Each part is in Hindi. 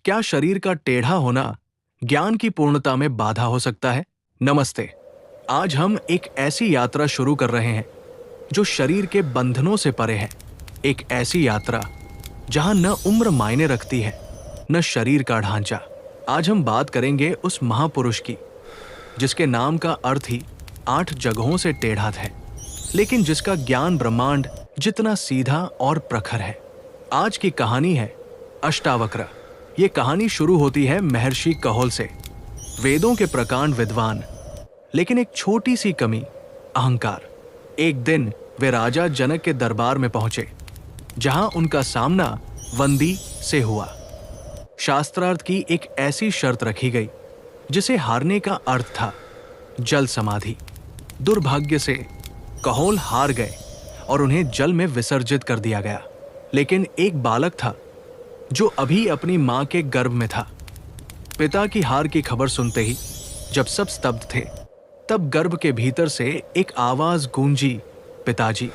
क्या शरीर का टेढ़ा होना ज्ञान की पूर्णता में बाधा हो सकता है? नमस्ते। आज हम एक ऐसी यात्रा शुरू कर रहे हैं जो शरीर के बंधनों से परे है। एक ऐसी यात्रा जहां न उम्र मायने रखती है, न शरीर का ढांचा। आज हम बात करेंगे उस महापुरुष की जिसके नाम का अर्थ ही 8 जगहों से टेढ़ा है, लेकिन जिसका ज्ञान ब्रह्मांड जितना सीधा और प्रखर है। आज की कहानी है अष्टावक्र। ये कहानी शुरू होती है महर्षि कहोल से, वेदों के प्रकांड विद्वान, लेकिन एक छोटी सी कमी, अहंकार। एक दिन वे राजा जनक के दरबार में पहुंचे, जहां उनका सामना वंदी से हुआ। शास्त्रार्थ की एक ऐसी शर्त रखी गई जिसे हारने का अर्थ था जल समाधि। दुर्भाग्य से कहोल हार गए और उन्हें जल में विसर्जित कर दिया गया। लेकिन एक बालक था जो अभी अपनी मां के गर्भ में था। पिता की हार की खबर सुनते ही जब सब स्तब्ध थे, तब गर्भ के भीतर से एक आवाज गूंजी, पिताजी,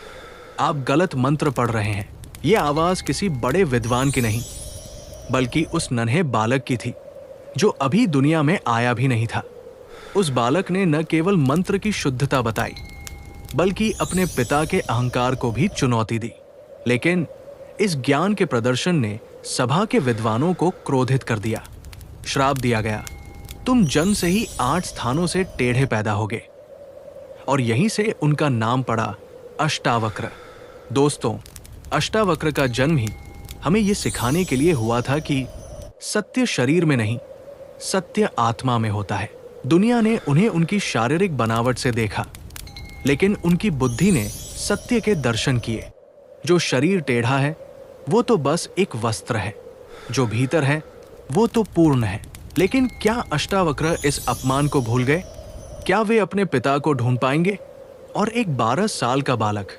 आप गलत मंत्र पढ़ रहे हैं। यह आवाज किसी बड़े विद्वान की नहीं, बल्कि उस नन्हे बालक की थी जो अभी दुनिया में आया भी नहीं था। उस बालक ने न केवल मंत्र की शुद्धता बताई, बल्कि अपने पिता के अहंकार को भी चुनौती दी। लेकिन इस ज्ञान के प्रदर्शन ने सभा के विद्वानों को क्रोधित कर दिया। श्राप दिया गया, तुम जन्म से ही 8 स्थानों से टेढ़े पैदा होगे। और यहीं से उनका नाम पड़ा अष्टावक्र। दोस्तों, अष्टावक्र का जन्म ही हमें यह सिखाने के लिए हुआ था कि सत्य शरीर में नहीं, सत्य आत्मा में होता है। दुनिया ने उन्हें उनकी शारीरिक बनावट से देखा, लेकिन उनकी बुद्धि ने सत्य के दर्शन किए। जो शरीर टेढ़ा है वो तो बस एक वस्त्र है, जो भीतर है वो तो पूर्ण है। लेकिन क्या अष्टावक्र इस अपमान को भूल गए? क्या वे अपने पिता को ढूंढ पाएंगे? और एक 12 साल का बालक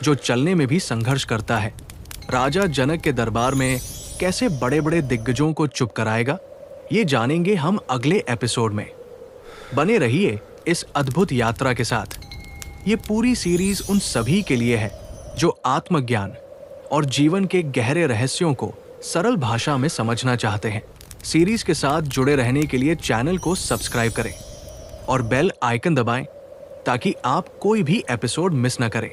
जो चलने में भी संघर्ष करता है, राजा जनक के दरबार में कैसे बड़े बड़े दिग्गजों को चुप कराएगा? ये जानेंगे हम अगले एपिसोड में। बने रहिए इस अद्भुत यात्रा के साथ। ये पूरी सीरीज उन सभी के लिए है जो आत्मज्ञान और जीवन के गहरे रहस्यों को सरल भाषा में समझना चाहते हैं। सीरीज के साथ जुड़े रहने के लिए चैनल को सब्सक्राइब करें और बेल आइकन दबाएं ताकि आप कोई भी एपिसोड मिस न करें।